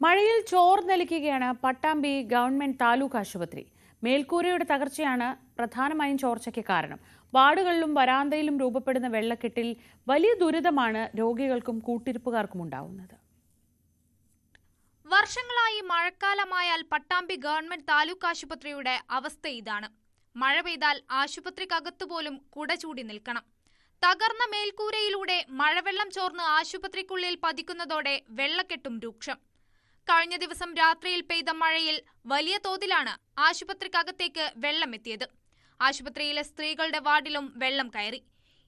മഴയിൽ ചോർന്നൊലിക്കുകയാണ് പട്ടാമ്പി ഗവൺമെന്റ് താലൂക്ക് ആശുപത്രി. മേൽക്കൂരയുടെ തകർച്ചയാണ് പ്രധാനമായും ചോർച്ചയ്ക്ക് കാരണം. വാർഡുകളിലും വരാന്തയിലും രൂപപ്പെടുന്ന വെള്ളക്കെട്ടിൽ വലിയ ദുരിതമാണ് രോഗികൾക്കും കൂട്ടിരിപ്പുകാർക്കും ഉണ്ടാവുന്നത്. വർഷങ്ങളായി മഴക്കാലമായാൽ പട്ടാമ്പി ഗവൺമെന്റ് താലൂക്ക് ആശുപത്രിയുടെ അവസ്ഥ ഇതാണ്. മഴ പെയ്താൽ ആശുപത്രിക്കകത്തുപോലും കുട ചൂടി നിൽക്കണം. തകർന്ന മേൽക്കൂരയിലൂടെ മഴവെള്ളം ചോർന്ന് ആശുപത്രിക്കുള്ളിൽ പതിക്കുന്നതോടെ വെള്ളക്കെട്ടും രൂക്ഷം. കഴിഞ്ഞ ദിവസം രാത്രിയിൽ പെയ്ത മഴയിൽ വലിയ തോതിലാണ് ആശുപത്രിക്കകത്തേക്ക് വെള്ളമെത്തിയത്. ആശുപത്രിയിലെ സ്ത്രീകളുടെ വാർഡിലും വെള്ളം കയറി.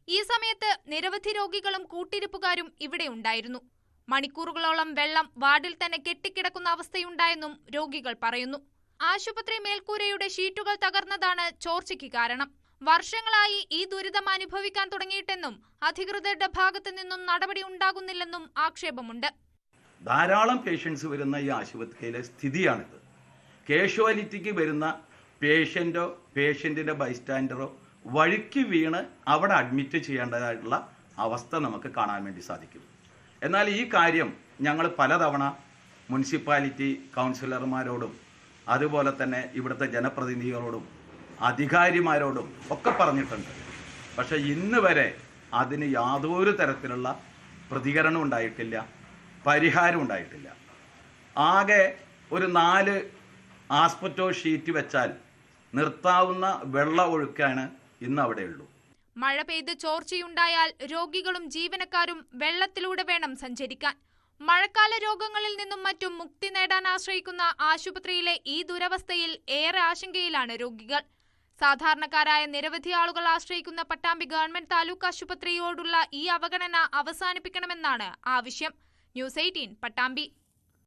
ഈ സമയത്ത് നിരവധി രോഗികളും കൂട്ടിരിപ്പുകാരും ഇവിടെ ഉണ്ടായിരുന്നു. മണിക്കൂറുകളോളം വെള്ളം വാർഡിൽ തന്നെ കെട്ടിക്കിടക്കുന്ന അവസ്ഥയുണ്ടായെന്നും രോഗികൾ പറയുന്നു. ആശുപത്രി മേൽക്കൂരയുടെ ഷീറ്റുകൾ തകർന്നതാണ് ചോർച്ചയ്ക്ക് കാരണം. വർഷങ്ങളായി ഈ ദുരിതം അനുഭവിക്കാൻ തുടങ്ങിയിട്ടെന്നും അധികൃതരുടെ ഭാഗത്തു നിന്നും നടപടി ഉണ്ടാകുന്നില്ലെന്നും ആക്ഷേപമുണ്ട്. ധാരാളം പേഷ്യൻസ് വരുന്ന ഈ ആശുപത്രിയിലെ സ്ഥിതിയാണിത്. കാഷ്വാലിറ്റിക്ക് വരുന്ന പേഷ്യന്റിന്റെ ബൈസ്റ്റാൻഡറോ വഴിക്ക് വീണ് അവിടെ അഡ്മിറ്റ് ചെയ്യേണ്ടതായിട്ടുള്ള അവസ്ഥ നമുക്ക് കാണാൻ വേണ്ടി സാധിക്കും. എന്നാൽ ഈ കാര്യം ഞങ്ങൾ പലതവണ മുനിസിപ്പാലിറ്റി കൗൺസിലർമാരോടും അതുപോലെ തന്നെ ഇവിടുത്തെ ജനപ്രതിനിധികളോടും അധികാരിമാരോടും ഒക്കെ പറഞ്ഞിട്ടുണ്ട്. പക്ഷേ ഇന്ന് വരെ അതിന് യാതൊരു തരത്തിലുള്ള പ്രതികരണം ഉണ്ടായിട്ടില്ല, പരിഹാരം ഉണ്ടായിട്ടില്ല. ആകെ ഒരു 4 ആസ്പെറ്റോ ഷീറ്റ് വെച്ചാൽ നിർത്താവുന്ന വെള്ളം ഒഴുക്കാണ് ഇന്ന് അവിടെയുള്ളൂ. മഴ പെയ്ത് ചോർച്ചയുണ്ടായാൽ രോഗികളും ജീവനക്കാരും വെള്ളത്തിലൂടെ വേണം സഞ്ചരിക്കാൻ. മഴക്കാല രോഗങ്ങളിൽ നിന്നും മറ്റും മുക്തി നേടാൻ ആശ്രയിക്കുന്ന ആശുപത്രിയിലെ ഈ ദുരവസ്ഥയിൽ ഏറെ ആശങ്കയിലാണ് രോഗികൾ. സാധാരണക്കാരായ നിരവധി ആളുകൾ ആശ്രയിക്കുന്ന പട്ടാമ്പി ഗവൺമെന്റ് താലൂക്ക് ആശുപത്രിയോടുള്ള ഈ അവഗണന അവസാനിപ്പിക്കണമെന്നാണ് ആവശ്യം. ന്യൂസ് 18 പട്ടാമ്പി.